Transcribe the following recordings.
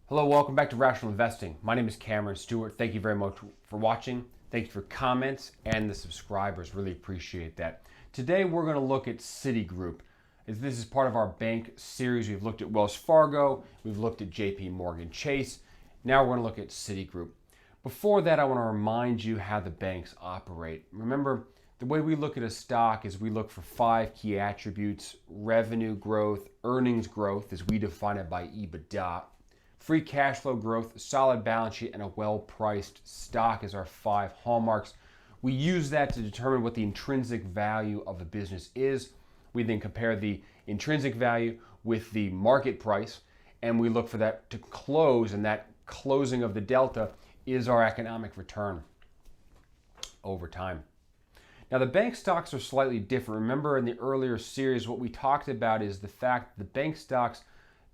Hello, welcome back to Rational Investing. My name is Cameron Stewart. Thank you very much for watching. Thank you for comments and the subscribers. Really appreciate that. Today we're going to look at Citigroup. This is part of our bank series. We've looked at Wells Fargo, we've looked at JP Morgan Chase. Now we're going to look at Citigroup. Before that, I want to remind you how the banks operate. Remember, the way we look at a stock is we look for 5 key attributes: revenue growth, earnings growth, as we define it by EBITDA, free cash flow growth, solid balance sheet, and a well-priced stock as our 5 hallmarks. We use that to determine what the intrinsic value of a business is. We then compare the intrinsic value with the market price, and we look for that to close, and that closing of the delta is our economic return over time. Now, the bank stocks are slightly different. Remember in the earlier series, what we talked about is the fact that the bank stocks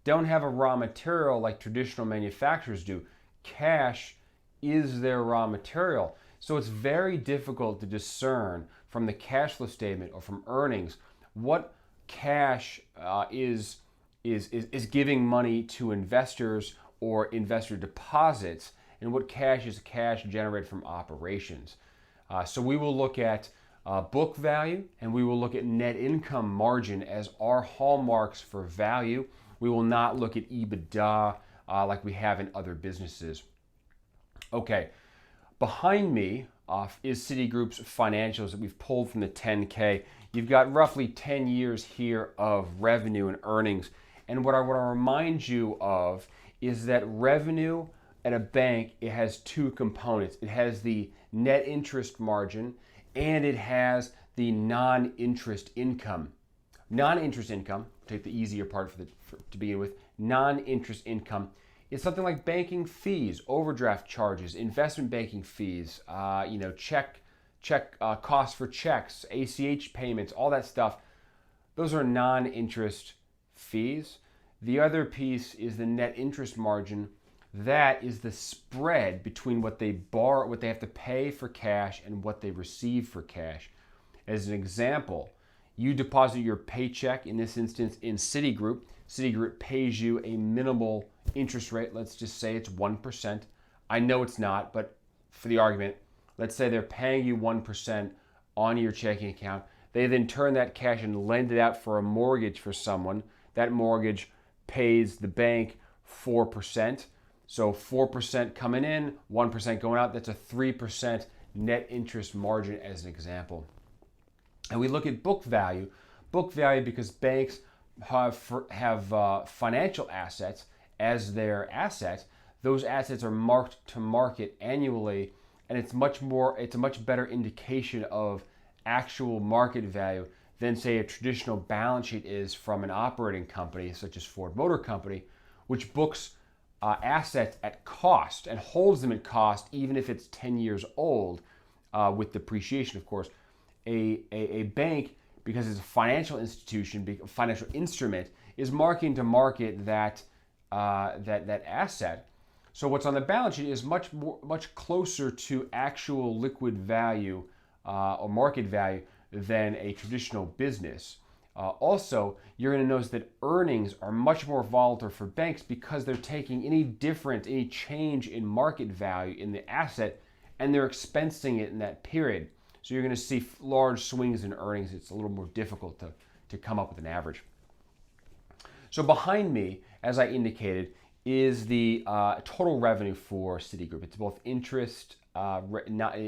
don't have a raw material like traditional manufacturers do. Cash is their raw material. So it's very difficult to discern from the cash flow statement or from earnings what cash is giving money to investors or investor deposits, and what cash is cash generated from operations. So we will look at book value, and we will look at net income margin as our hallmarks for value. We will not look at EBITDA like we have in other businesses. Okay, behind me is Citigroup's financials that we've pulled from the 10K. You've got roughly 10 years here of revenue and earnings. And what I want to remind you of is that revenue at a bank, it has 2 components. It has the net interest margin, and it has the non-interest income. Non-interest income, take the easier part to begin with. Non-interest income is something like banking fees, overdraft charges, investment banking fees, check costs for checks, ACH payments, all that stuff. Those are non-interest fees. The other piece is the net interest margin. That is the spread between what they borrow, what they have to pay for cash, and what they receive for cash. As an example, you deposit your paycheck, in this instance in Citigroup. Citigroup pays you a minimal interest rate. Let's just say it's 1%. I know it's not, but for the argument, let's say they're paying you 1% on your checking account. They then turn that cash and lend it out for a mortgage for someone. That mortgage pays the bank 4%. So 4% coming in, 1% going out. That's a 3% net interest margin as an example. And we look at book value. Book value because banks have financial assets as their assets. Those assets are marked to market annually, and it's a much better indication of actual market value than, say, a traditional balance sheet is from an operating company such as Ford Motor Company, which books assets at cost and holds them at cost even if it's 10 years old, with depreciation, of course. A bank, because it's a financial institution, a financial instrument, is marking to market that asset. So what's on the balance sheet is much closer to actual liquid value or market value than a traditional business. Also, you're going to notice that earnings are much more volatile for banks because they're taking any change in market value in the asset, and they're expensing it in that period. So you're going to see large swings in earnings. It's a little more difficult to come up with an average. So behind me, as I indicated, is the total revenue for Citigroup. It's both interest, net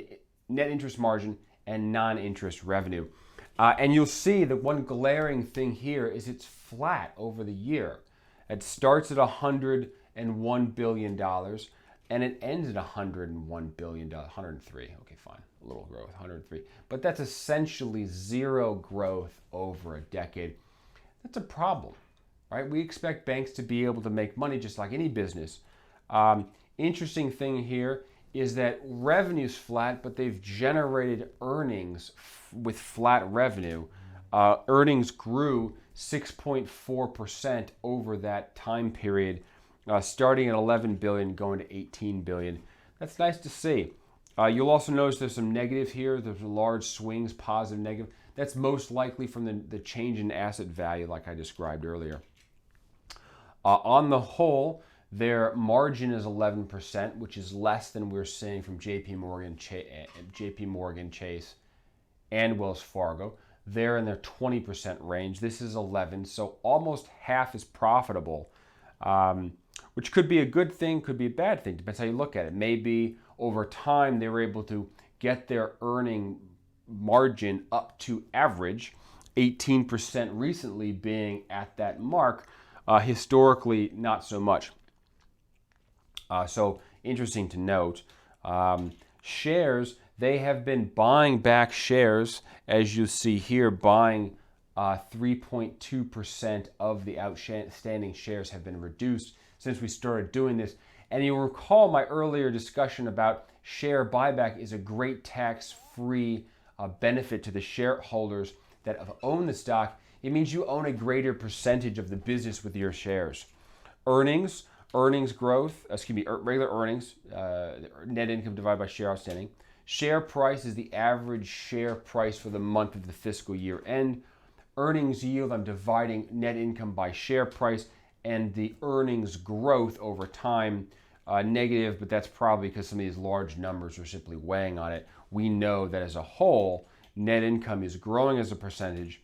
interest margin, and non-interest revenue. And you'll see that one glaring thing here is it's flat over the year. It starts at $101 billion, and it ends at $101 billion, 103. Okay, fine, a little growth, 103. But that's essentially zero growth over a decade. That's a problem, right? We expect banks to be able to make money just like any business. Interesting thing here is that revenue's flat, but they've generated earnings with flat revenue. Earnings grew 6.4% over that time period, starting at 11 billion, going to 18 billion. That's nice to see. You'll also notice there's some negative here. There's large swings, positive, negative. That's most likely from the change in asset value like I described earlier. On the whole, Their margin is 11%, which is less than we're seeing from JP Morgan Chase, and Wells Fargo. They're in their 20% range. This is 11, so almost half as profitable, which could be a good thing, could be a bad thing. Depends how you look at it. Maybe over time they were able to get their earning margin up to average, 18% recently being at that mark. Historically, not so much. So interesting to note. Shares, they have been buying back shares, as you see here, buying 3.2% of the outstanding shares have been reduced since we started doing this. And you'll recall my earlier discussion about share buyback is a great tax-free benefit to the shareholders that own the stock. It means you own a greater percentage of the business with your shares. Earnings growth, regular earnings, net income divided by share outstanding. Share price is the average share price for the month of the fiscal year end. Earnings yield, I'm dividing net income by share price, and the earnings growth over time, negative, but that's probably because some of these large numbers are simply weighing on it. We know that as a whole, net income is growing as a percentage.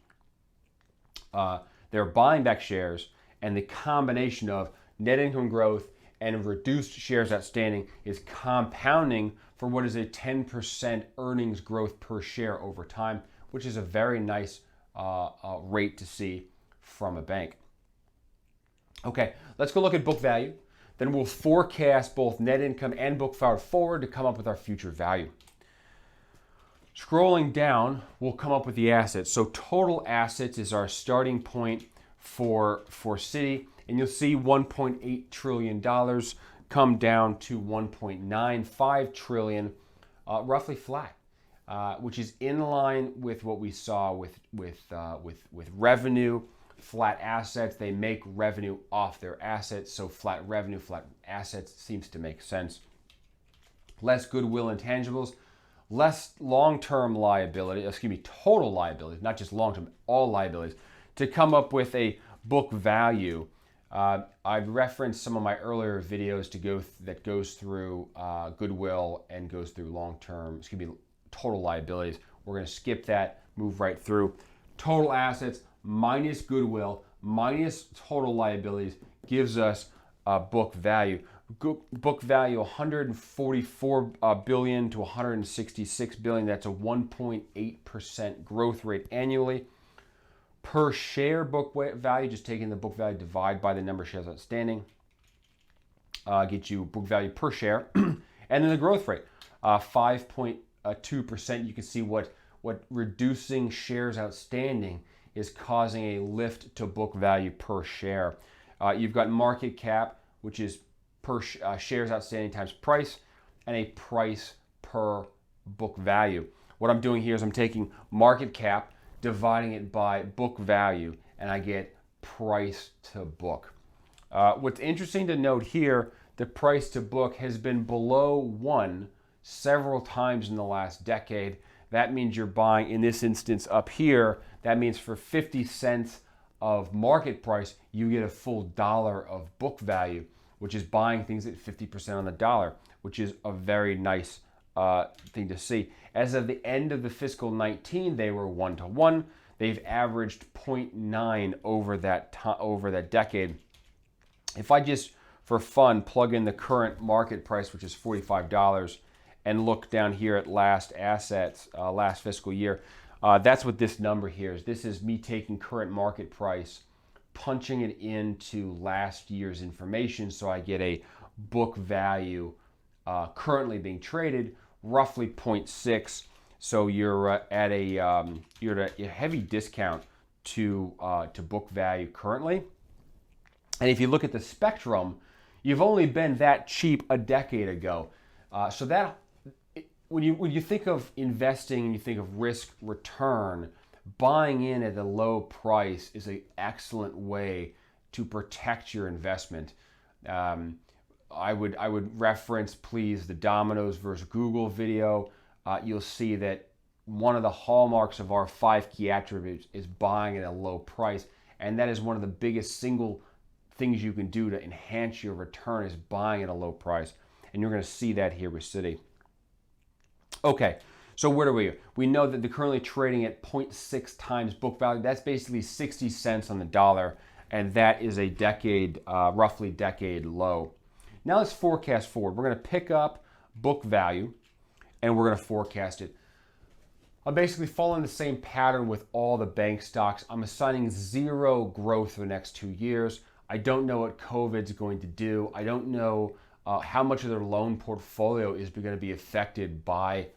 They're buying back shares, and the combination of net income growth and reduced shares outstanding is compounding for what is a 10% earnings growth per share over time, which is a very nice rate to see from a bank. Okay, let's go look at book value. Then we'll forecast both net income and book value forward to come up with our future value. Scrolling down, we'll come up with the assets. So total assets is our starting point for Citi, and you'll see $1.8 trillion come down to $1.95 trillion, roughly flat, which is in line with what we saw with revenue. Flat assets, they make revenue off their assets, so flat revenue, flat assets seems to make sense. Less goodwill intangibles, less long-term liability, total liabilities, not just long-term, all liabilities, to come up with a book value. I've referenced some of my earlier videos that goes through goodwill and goes through long-term, total liabilities. We're going to skip that, move right through. Total assets minus goodwill minus total liabilities gives us book value. Book value 144 billion to 166 billion. That's a 1.8% growth rate annually. Per share book value, just taking the book value divide by the number of shares outstanding, gets you book value per share. And then the growth rate, 5.2%. You can see what reducing shares outstanding is causing a lift to book value per share. You've got market cap, which is per shares outstanding times price, and a price per book value. What I'm doing here is I'm taking market cap, dividing it by book value, and I get price to book. What's interesting to note here, the price to book has been below 1 several times in the last decade. That means you're buying, in this instance up here, that means for 50 cents of market price, you get a full $1 of book value, which is buying things at 50% on the dollar, which is a very nice thing to see. As of the end of the fiscal 19, they were 1-to-1. They've averaged 0.9 over that decade. If I just, for fun, plug in the current market price, which is $45, and look down here at last fiscal year, that's what this number here is. This is me taking current market price, punching it into last year's information, so I get a book value currently being traded, roughly 0.6. So you're at a heavy discount to book value currently. And if you look at the spectrum, you've only been that cheap a decade ago. So that when you think of investing and you think of risk return, buying in at a low price is an excellent way to protect your investment. I would reference, please, the Domino's versus Google video. You'll see that one of the hallmarks of our 5 key attributes is buying at a low price, and that is one of the biggest single things you can do to enhance your return is buying at a low price. And you're going to see that here with Citi. Okay, so where are we? We know that they're currently trading at 0.6 times book value. That's basically 60 cents on the dollar, and that is a decade, roughly decade low. Now let's forecast forward. We're going to pick up book value, and we're going to forecast it. I'm basically following the same pattern with all the bank stocks. I'm assigning zero growth for the next 2 years. I don't know what COVID's going to do. I don't know how much of their loan portfolio is going to be affected by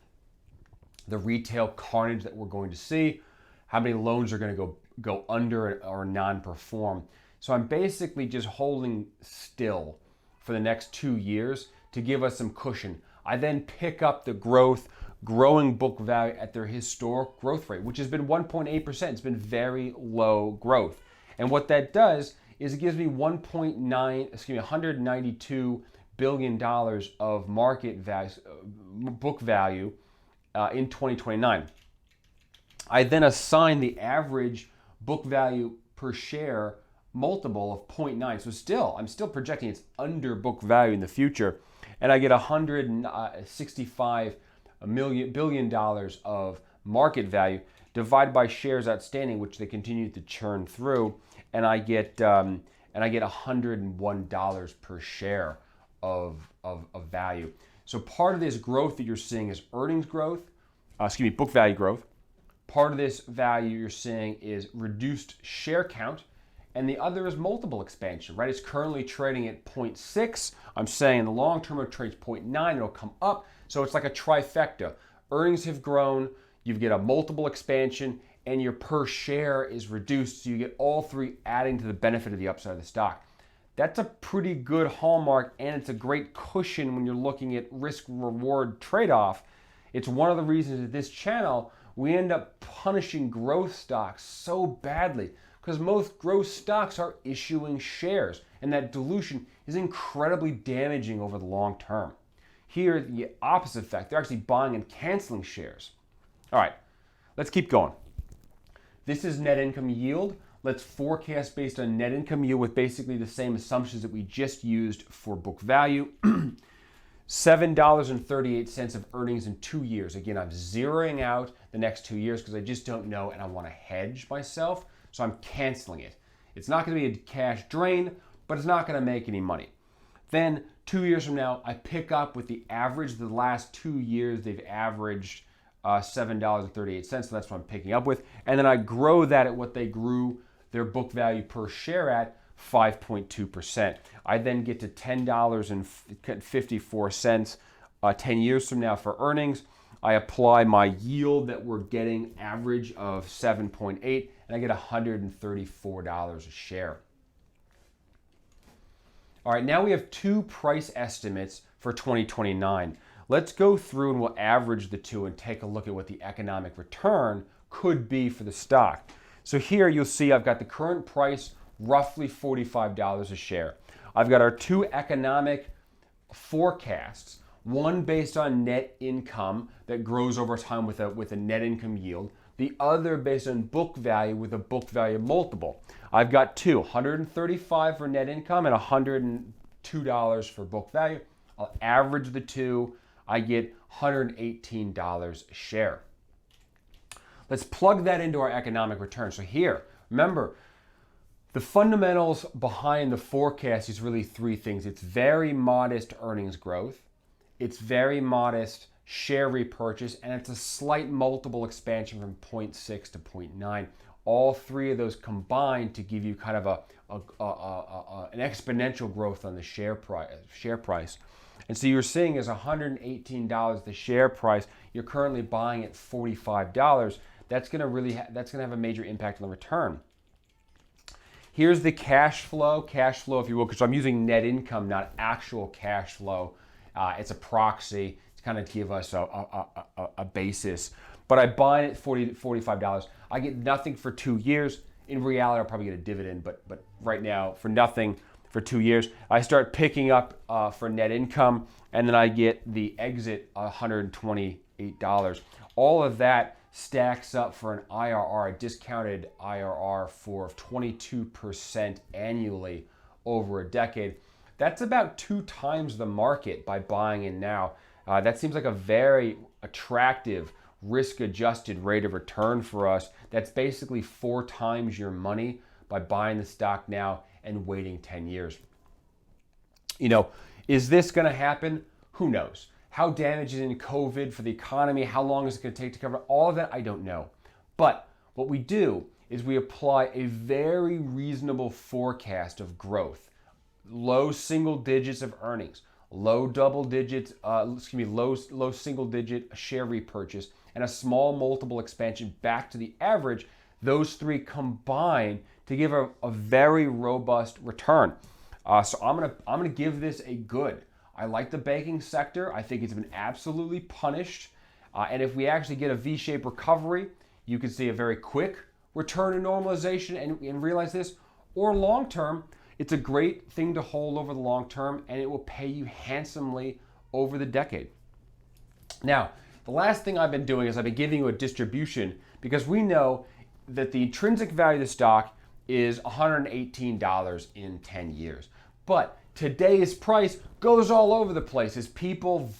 the retail carnage that we're going to see, how many loans are going to go under or non-perform. So I'm basically just holding still for the next 2 years to give us some cushion. I then pick up the growing book value at their historic growth rate, which has been 1.8%. It's been very low growth. And what that does is it gives me $192 billion of market value, book value in 2029. I then assign the average book value per share multiple of 0.9. So I'm still projecting it's under book value in the future. And I get $165 billion of market value divided by shares outstanding, which they continue to churn through. And I get $101 per share of value. So part of this growth that you're seeing is earnings growth, book value growth. Part of this value you're seeing is reduced share count, and the other is multiple expansion, right? It's currently trading at 0.6. I'm saying in the long term it trades 0.9, it'll come up. So it's like a trifecta. Earnings have grown, you get a multiple expansion, and your per share is reduced, so you get all three adding to the benefit of the upside of the stock. That's a pretty good hallmark, and it's a great cushion when you're looking at risk-reward trade-off. It's one of the reasons that this channel, we end up punishing growth stocks so badly because most growth stocks are issuing shares, and that dilution is incredibly damaging over the long term. Here, the opposite effect, they're actually buying and canceling shares. All right, let's keep going. This is net income yield. Let's forecast based on net income yield with basically the same assumptions that we just used for book value. $7.38 of earnings in 2 years. Again, I'm zeroing out the next 2 years because I just don't know and I want to hedge myself, so I'm canceling it. It's not going to be a cash drain, but it's not going to make any money. Then 2 years from now, I pick up with the average. The last 2 years, they've averaged $7.38, so that's what I'm picking up with. And then I grow that at what they grew their book value per share at, 5.2%. I then get to $10.54 10 years from now for earnings. I apply my yield that we're getting average of 7.8, and I get $134 a share. All right, now we have two price estimates for 2029. Let's go through and we'll average the two and take a look at what the economic return could be for the stock. So here you'll see I've got the current price, roughly $45 a share. I've got our two economic forecasts, one based on net income that grows over time with a net income yield, the other based on book value with a book value multiple. I've got two, $135 for net income and $102 for book value. I'll average the two, I get $118 a share. Let's plug that into our economic return. So here, remember, the fundamentals behind the forecast is really three things. It's very modest earnings growth, it's very modest share repurchase, and it's a slight multiple expansion from 0.6 to 0.9. All three of those combine to give you kind of an exponential growth on the share price. And so you're seeing is $118 the share price. You're currently buying at $45. That's going to have a major impact on the return. Here's the cash flow, if you will, because I'm using net income, not actual cash flow. It's a proxy to kind of give us a basis. But I buy it at $45. I get nothing for 2 years. In reality, I'll probably get a dividend, but right now, for nothing for 2 years. I start picking up for net income, and then I get the exit $128. All of that stacks up for an IRR, a discounted IRR for 22% annually over a decade. That's about 2 times the market by buying in now. That seems like a very attractive risk-adjusted rate of return for us. That's basically 4 times your money by buying the stock now and waiting 10 years. You know, is this going to happen? Who knows? How damaging COVID for the economy? How long is it going to take to cover all of that? I don't know. But what we do is we apply a very reasonable forecast of growth. Low single digits of earnings, low single digit share repurchase, and a small multiple expansion back to the average. Those 3 combine to give a very robust return. So I'm gonna give this a good. I like the banking sector. I think it's been absolutely punished. And if we actually get a V-shaped recovery, you can see a very quick return to normalization and realize this. Or long term, it's a great thing to hold over the long term, and it will pay you handsomely over the decade. Now, the last thing I've been doing is I've been giving you a distribution because we know that the intrinsic value of the stock is $118 in 10 years. But today's price goes all over the place as people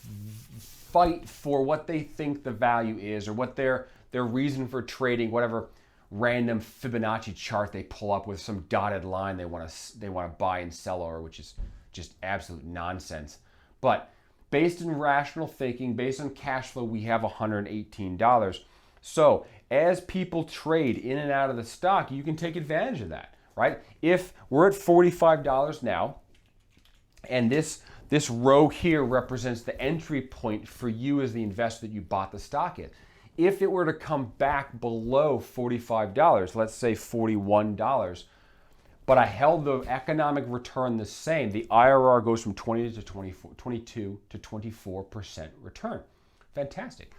fight for what they think the value is or what their reason for trading, whatever random Fibonacci chart they pull up with some dotted line they want to buy and sell over, which is just absolute nonsense. But based on rational thinking, based on cash flow, we have $118. So as people trade in and out of the stock, you can take advantage of that, right? If we're at $45 now, and this row here represents the entry point for you as the investor that you bought the stock in. If it were to come back below $45, let's say $41, but I held the economic return the same, the IRR goes from 22 to 24% return. Fantastic.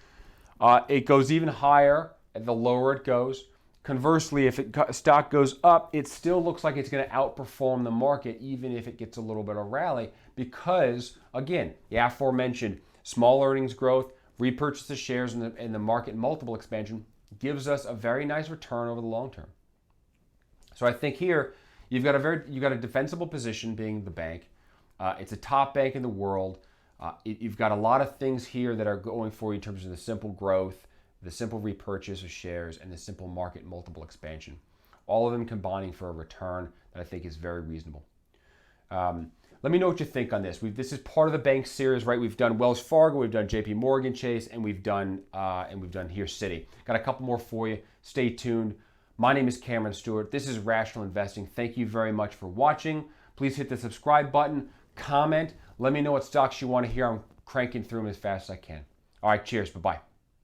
It goes even higher the lower it goes. Conversely, if stock goes up, it still looks like it's going to outperform the market even if it gets a little bit of rally because, again, the aforementioned small earnings growth, repurchase of shares, and the market multiple expansion gives us a very nice return over the long term. So I think here you've got a defensible position being the bank. It's a top bank in the world. You've got a lot of things here that are going for you in terms of the simple growth, the simple repurchase of shares, and the simple market multiple expansion. All of them combining for a return that I think is very reasonable. Let me know what you think on this. This is part of the bank series, right? We've done Wells Fargo, we've done JP Morgan Chase, and we've done here Citi. Got a couple more for you. Stay tuned. My name is Cameron Stewart. This is Rational Investing. Thank you very much for watching. Please hit the subscribe button, comment. Let me know what stocks you want to hear. I'm cranking through them as fast as I can. All right, cheers. Bye-bye.